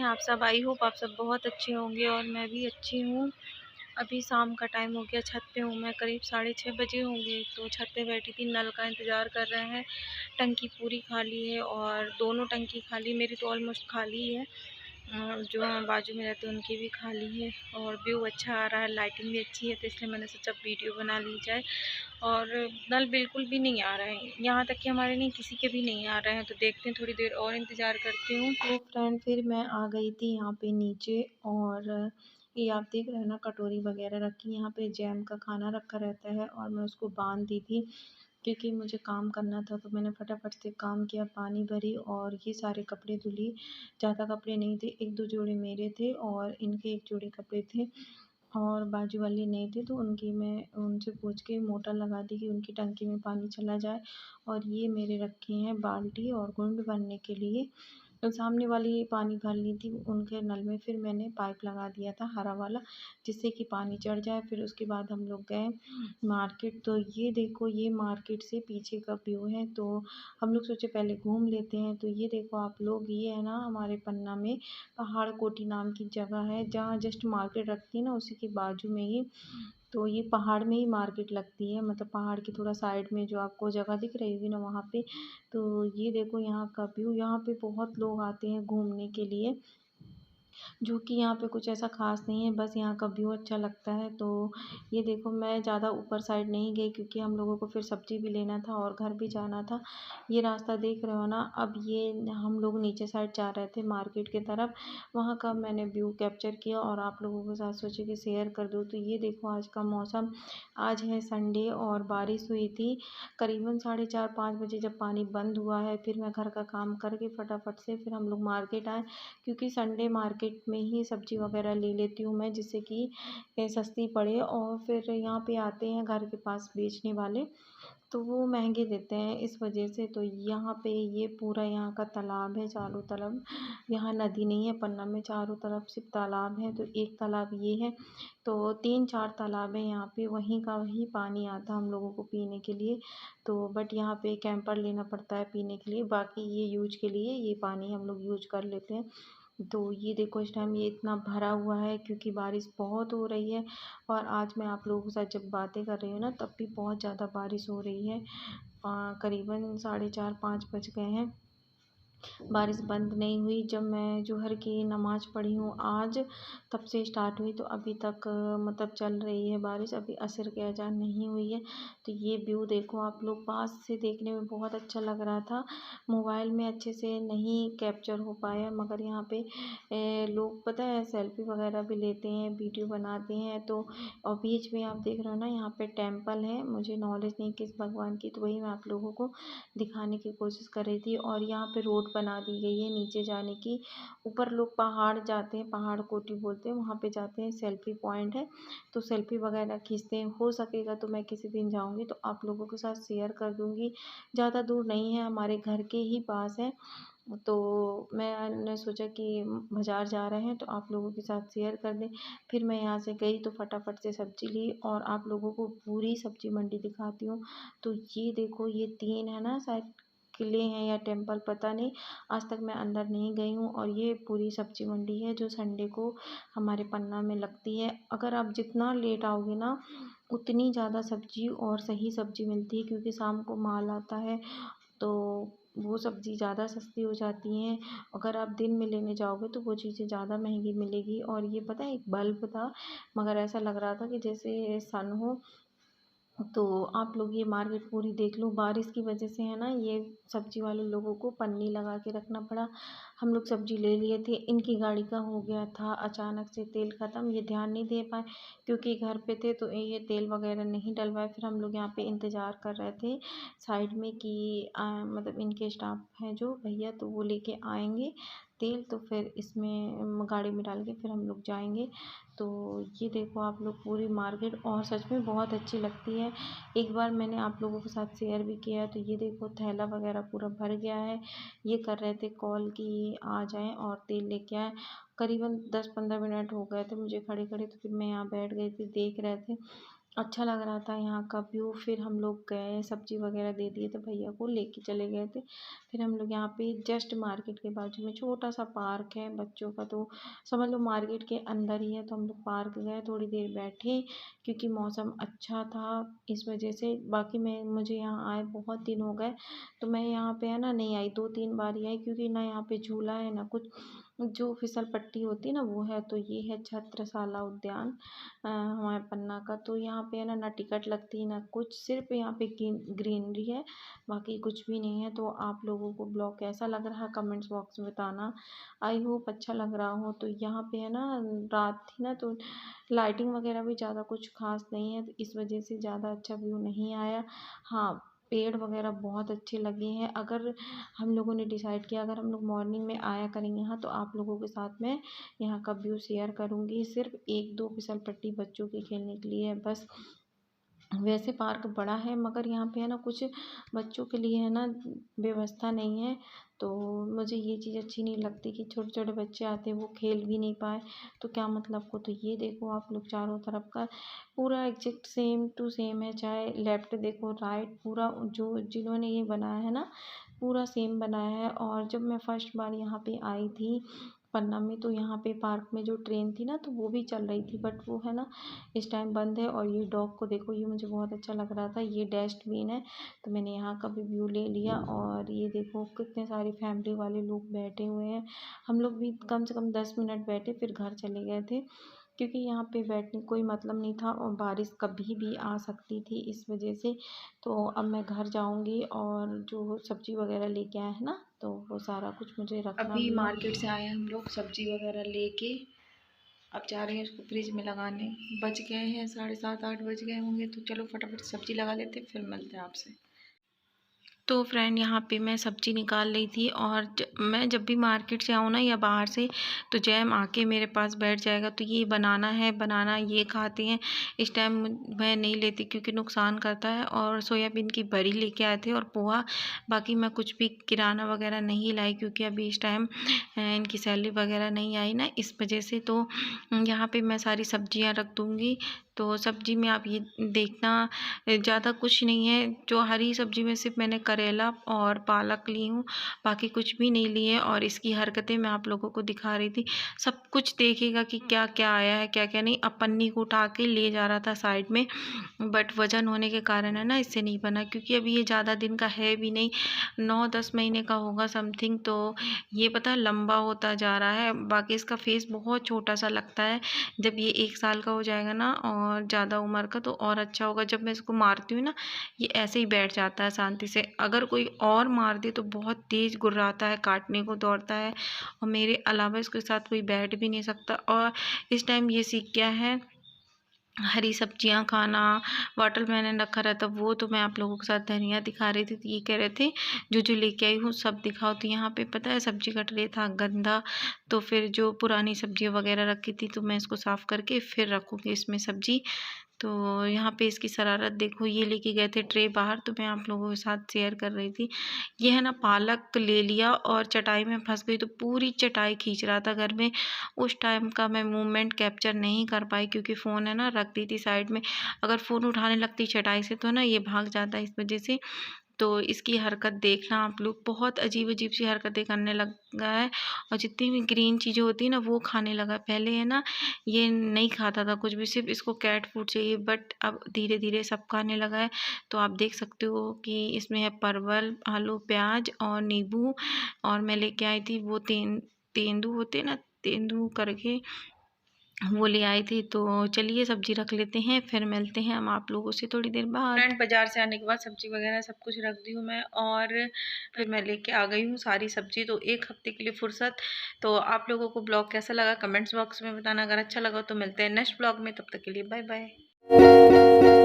आप सब? I hope आप सब बहुत अच्छे होंगे और मैं भी अच्छी हूँ। अभी शाम का टाइम हो गया, छत पे हूँ मैं, करीब 6:30 बजे होंगे। तो छत पे बैठी थी, नल का इंतज़ार कर रहे हैं। टंकी पूरी खाली है और दोनों टंकी खाली, मेरी तो ऑलमोस्ट खाली ही है। जो बाजू में रहते हैं उनकी भी खाली है और व्यू अच्छा आ रहा है, लाइटिंग भी अच्छी है, तो इसलिए मैंने सोचा वीडियो बना ली जाए। और नल बिल्कुल भी नहीं आ रहे हैं, यहाँ तक कि हमारे नहीं, किसी के भी नहीं आ रहे हैं। तो देखते हैं, थोड़ी देर और इंतज़ार करती हूँ। तो फ्रेंड, फिर मैं आ गई थी यहाँ पे नीचे, और ये आप देख रहे हैं ना, कटोरी वगैरह रखी, यहाँ पे जैम का खाना रखा रहता है और मैं उसको बांध दी थी क्योंकि मुझे काम करना था। तो मैंने फटाफट से काम किया, पानी भरी और ये सारे कपड़े धुली। ज़्यादा कपड़े नहीं थे, एक दो जोड़े मेरे थे और इनके एक जोड़े कपड़े थे और बाजू वाली नहीं थे, तो उनकी मैं उनसे पूछ के मोटर लगा दी कि उनकी टंकी में पानी चला जाए। और ये मेरे रखे हैं बाल्टी और घुंड भरने के लिए। तो सामने वाली पानी भर ली थी उनके नल में, फिर मैंने पाइप लगा दिया था हरा वाला, जिससे कि पानी चढ़ जाए। फिर उसके बाद हम लोग गए मार्केट। तो ये देखो, ये मार्केट से पीछे का व्यू है। तो हम लोग सोचे पहले घूम लेते हैं। तो ये देखो आप लोग, ये है ना हमारे पन्ना में पहाड़ कोटी नाम की जगह है, जहाँ जस्ट मार्केट लगती है ना, उसी के बाजू में ही। तो ये पहाड़ में ही मार्केट लगती है, मतलब पहाड़ की थोड़ा साइड में जो आपको जगह दिख रही होगी ना, वहाँ पे। तो ये देखो यहाँ का व्यू, यहाँ पे बहुत लोग आते हैं घूमने के लिए, जो कि यहाँ पे कुछ ऐसा ख़ास नहीं है, बस यहाँ का व्यू अच्छा लगता है। तो ये देखो, मैं ज़्यादा ऊपर साइड नहीं गई क्योंकि हम लोगों को फिर सब्ज़ी भी लेना था और घर भी जाना था। ये रास्ता देख रहे हो ना, अब ये हम लोग नीचे साइड जा रहे थे मार्केट की तरफ। वहाँ का मैंने व्यू कैप्चर किया और आप लोगों के साथ सोचे कि शेयर कर दूँ। तो ये देखो आज का मौसम, आज है संडे और बारिश हुई थी करीबन 4:30-5 बजे, जब पानी बंद हुआ है। फिर मैं घर का काम करके फटाफट से फिर हम लोग मार्केट आए, क्योंकि संडे मार्केट में ही सब्ज़ी वगैरह ले लेती हूँ मैं, जिससे कि सस्ती पड़े। और फिर यहाँ पे आते हैं घर के पास बेचने वाले, तो वो महंगे देते हैं इस वजह से। तो यहाँ पे ये पूरा यहाँ का तालाब है चारों तरफ, यहाँ नदी नहीं है पन्ना में, चारों तरफ सिर्फ तालाब है। तो एक तालाब ये है, तो 3-4 तालाब है यहाँ पे, वहीं का वही पानी आता हम लोगों को पीने के लिए। तो बट यहाँ पे कैंपर लेना पड़ता है पीने के लिए, बाकी ये यूज के लिए ये पानी हम लोग यूज कर लेते हैं। तो ये देखो, इस टाइम ये इतना भरा हुआ है क्योंकि बारिश बहुत हो रही है। और आज मैं आप लोगों के साथ जब बातें कर रही हूँ ना, तब भी बहुत ज़्यादा बारिश हो रही है। करीबन 4:30-5 बज गए हैं, बारिश बंद नहीं हुई। जब मैं जोहर की नमाज़ पढ़ी हूँ आज, तब से स्टार्ट हुई, तो अभी तक मतलब चल रही है बारिश, अभी असर की अज़ान नहीं हुई है। तो ये व्यू देखो आप लोग, पास से देखने में बहुत अच्छा लग रहा था, मोबाइल में अच्छे से नहीं कैप्चर हो पाया। मगर यहाँ पे लोग पता है सेल्फी वगैरह भी लेते हैं, वीडियो बनाते हैं। तो और बीच में आप देख रहे हो ना, यहाँ पे टेम्पल है, मुझे नॉलेज नहीं किस भगवान की, तो वही मैं आप लोगों को दिखाने की कोशिश कर रही थी। और यहाँ पे रोड बना दी गई है नीचे जाने की। ऊपर लोग पहाड़ जाते हैं, पहाड़ कोटी बोलते हैं, वहाँ पे जाते हैं, सेल्फी पॉइंट है, तो सेल्फी वगैरह खींचते हैं। हो सकेगा तो मैं किसी दिन जाऊँगी तो आप लोगों के साथ शेयर कर दूँगी। ज़्यादा दूर नहीं है, हमारे घर के ही पास है। तो मैंने सोचा कि बाज़ार जा रहे हैं तो आप लोगों के साथ शेयर कर दें। फिर मैं यहाँ से गई तो फटाफट से सब्ज़ी ली और आप लोगों को पूरी सब्ज़ी मंडी दिखाती हूँ। तो ये देखो, ये 3 है ना शायद किले हैं या टेम्पल, पता नहीं, आज तक मैं अंदर नहीं गई हूँ। और ये पूरी सब्ज़ी मंडी है जो संडे को हमारे पन्ना में लगती है। अगर आप जितना लेट आओगे ना, उतनी ज़्यादा सब्ज़ी और सही सब्ज़ी मिलती है, क्योंकि शाम को माल आता है, तो वो सब्ज़ी ज़्यादा सस्ती हो जाती हैं। अगर आप दिन में लेने जाओगे तो वो चीज़ें ज़्यादा महंगी मिलेगी। और ये पता है, एक बल्ब था, मगर ऐसा लग रहा था कि जैसे सन हो। तो आप लोग ये मार्केट पूरी देख लो, बारिश की वजह से है ना, ये सब्जी वाले लोगों को पन्नी लगा के रखना पड़ा। हम लोग सब्जी ले लिए थे, इनकी गाड़ी का हो गया था अचानक से तेल ख़त्म, ये ध्यान नहीं दे पाए क्योंकि घर पे थे, तो ये तेल वगैरह नहीं डलवाए। फिर हम लोग यहाँ पे इंतज़ार कर रहे थे साइड में कि मतलब इनके स्टाफ हैं जो भैया, तो वो लेके आएंगे तेल, तो फिर इसमें गाड़ी में डाल के फिर हम लोग जाएंगे। तो ये देखो आप लोग पूरी मार्केट, और सच में बहुत अच्छी लगती है। एक बार मैंने आप लोगों के साथ शेयर भी किया है। तो ये देखो, थैला वगैरह पूरा भर गया है। ये कर रहे थे कॉल कि आ जाएं और तेल लेके आएँ। करीबन 10-15 मिनट हो गए थे मुझे खड़े खड़े, तो फिर मैं यहाँ बैठ गई थी, देख रहे थे। अच्छा लग रहा था यहाँ का व्यू। फिर हम लोग गए, सब्जी वगैरह दे दिए थे भैया को, लेके चले गए थे। फिर हम लोग यहाँ पे जस्ट मार्केट के बाजू में छोटा सा पार्क है बच्चों का, तो समझ लो मार्केट के अंदर ही है। तो हम लोग पार्क गए, थोड़ी देर बैठे क्योंकि मौसम अच्छा था इस वजह से। बाकी मैं मुझे यहाँ आए बहुत दिन हो गए, तो मैं यहाँ पे है ना नहीं आई, 2-3 बार ही आई, क्योंकि ना यहाँ पे झूला है ना कुछ, जो फिसल पट्टी होती है ना वो है। तो ये है छत्रसाला उद्यान हमारे पन्ना का। तो यहाँ पे है ना ना टिकट लगती है ना कुछ, सिर्फ यहाँ पे ग्रीनरी है, बाकी कुछ भी नहीं है। तो आप लोगों को ब्लॉग कैसा लग रहा है कमेंट्स बॉक्स में बताना। आई होप अच्छा लग रहा हो। तो यहाँ पे है ना रात थी ना, तो लाइटिंग वगैरह भी ज़्यादा कुछ खास नहीं है, तो इस वजह से ज़्यादा अच्छा व्यू नहीं आया। हाँ, पेड़ वगैरह बहुत अच्छे लगे हैं। अगर हम लोगों ने डिसाइड किया अगर हम लोग मॉर्निंग में आया करेंगे यहाँ, तो आप लोगों के साथ में यहाँ का व्यू शेयर करूँगी। सिर्फ 1-2 फिसल पट्टी बच्चों के खेलने के लिए है बस। वैसे पार्क बड़ा है, मगर यहाँ पे है ना कुछ बच्चों के लिए है ना व्यवस्था नहीं है। तो मुझे ये चीज़ अच्छी नहीं लगती कि छोटे छोटे बच्चे आते हैं वो खेल भी नहीं पाए, तो क्या मतलब को। तो ये देखो आप लोग, चारों तरफ का पूरा एग्जैक्ट सेम टू सेम है, चाहे लेफ्ट देखो राइट, पूरा जो जिन्होंने ये बनाया है ना पूरा सेम बनाया है। और जब मैं फर्स्ट बार यहाँ पे आई थी पन्ना में, तो यहाँ पे पार्क में जो ट्रेन थी ना तो वो भी चल रही थी, बट वो है ना इस टाइम बंद है। और ये डॉग को देखो, ये मुझे बहुत अच्छा लग रहा था, ये डस्टबिन है, तो मैंने यहाँ का भी व्यू ले लिया। और ये देखो कितने सारी फैमिली वाले लोग बैठे हुए हैं। हम लोग भी कम से कम 10 मिनट बैठे, फिर घर चले गए थे, क्योंकि यहाँ पे बैठने कोई मतलब नहीं था और बारिश कभी भी आ सकती थी इस वजह से। तो अब मैं घर जाऊँगी और जो सब्जी वगैरह लेके आए हैं ना, तो वो सारा कुछ मुझे रखना भी अभी है। मार्केट से आए हम लोग सब्जी वगैरह लेके, अब जा रहे हैं उसको फ्रिज में लगाने। बज गए हैं 7:30-8 बज गए होंगे, तो चलो फटाफट सब्जी लगा लेते, फिर मिलते हैं आपसे। तो फ्रेंड यहाँ पे मैं सब्ज़ी निकाल रही थी, और मैं जब भी मार्केट से आऊँ ना या बाहर से, तो जैम आके मेरे पास बैठ जाएगा। तो ये बनाना है, बनाना ये खाते हैं। इस टाइम मैं नहीं लेती क्योंकि नुकसान करता है। और सोयाबीन की बड़ी लेके आए थे और पोहा। बाकी मैं कुछ भी किराना वगैरह नहीं लाई, क्योंकि अभी इस टाइम इनकी सैलरी वगैरह नहीं आई ना, इस वजह से। तो यहाँ पे मैं सारी सब्जियाँ रख दूँगी। तो सब्जी में आप ये देखना ज़्यादा कुछ नहीं है। जो हरी सब्जी में सिर्फ मैंने करेला और पालक ली हूँ, बाकी कुछ भी नहीं लिए। और इसकी हरकतें मैं आप लोगों को दिखा रही थी। सब कुछ देखिएगा कि क्या क्या आया है क्या क्या नहीं। अब पन्नी को उठा के ले जा रहा था साइड में, बट वज़न होने के कारण है ना इससे नहीं बना, क्योंकि अभी ये ज़्यादा दिन का है भी नहीं, 9-10 महीने का होगा समथिंग। तो ये पता लंबा होता जा रहा है। बाकी इसका फेस बहुत छोटा सा लगता है। जब ये 1 साल का हो जाएगा ना और ज़्यादा उम्र का, तो और अच्छा होगा। जब मैं इसको मारती हूँ ना, ये ऐसे ही बैठ जाता है शांति से। अगर कोई और मार दे तो बहुत तेज़ गुर्राता है, काटने को दौड़ता है, और मेरे अलावा इसके साथ कोई बैठ भी नहीं सकता। और इस टाइम ये सीख गया है हरी सब्जियां खाना। वाटरमेलन रखा रहता वो, तो मैं आप लोगों के साथ धनिया दिखा रही थी, तो ये कह रहे थे जो जो लेके आई हूँ सब दिखाओ। तो यहाँ पे पता है सब्जी का ट्रे था गंदा, तो फिर जो पुरानी सब्जियाँ वगैरह रखी थी, तो मैं इसको साफ़ करके फिर रखूँगी इसमें सब्जी। तो यहाँ पे इसकी शरारत देखो, ये लेके गए थे ट्रे बाहर, तो मैं आप लोगों के साथ शेयर कर रही थी। ये है ना पालक ले लिया और चटाई में फंस गई, तो पूरी चटाई खींच रहा था घर में। उस टाइम का मैं मूवमेंट कैप्चर नहीं कर पाई, क्योंकि फ़ोन है ना रख दी थी साइड में। अगर फ़ोन उठाने लगती चटाई से तो ना ये भाग जाता है, इस वजह से। तो इसकी हरकत देखना आप लोग, बहुत अजीब अजीब सी हरकतें करने लगा है। और जितनी भी ग्रीन चीज़ें होती है ना वो खाने लगा। पहले है ना ये नहीं खाता था कुछ भी, सिर्फ इसको कैट फूड चाहिए, बट अब धीरे धीरे सब खाने लगा है। तो आप देख सकते हो कि इसमें है परवल, आलू, प्याज और नींबू। और मैं लेके आई थी वो तेंदू होते ना, तेंदू करके वो ले आई थी। तो चलिए सब्जी रख लेते हैं, फिर मिलते हैं हम आप लोगों से थोड़ी देर बाद। फ्रेंड बाजार से आने के बाद सब्जी वगैरह सब कुछ रख दी हूँ मैं, और फिर मैं लेके आ गई हूँ सारी सब्जी। तो 1 हफ्ते के लिए फुर्सत। तो आप लोगों को ब्लॉग कैसा लगा कमेंट्स बॉक्स में बताना। अगर अच्छा लगा तो मिलते हैं नेक्स्ट ब्लॉग में, तब तक के लिए बाय बाय।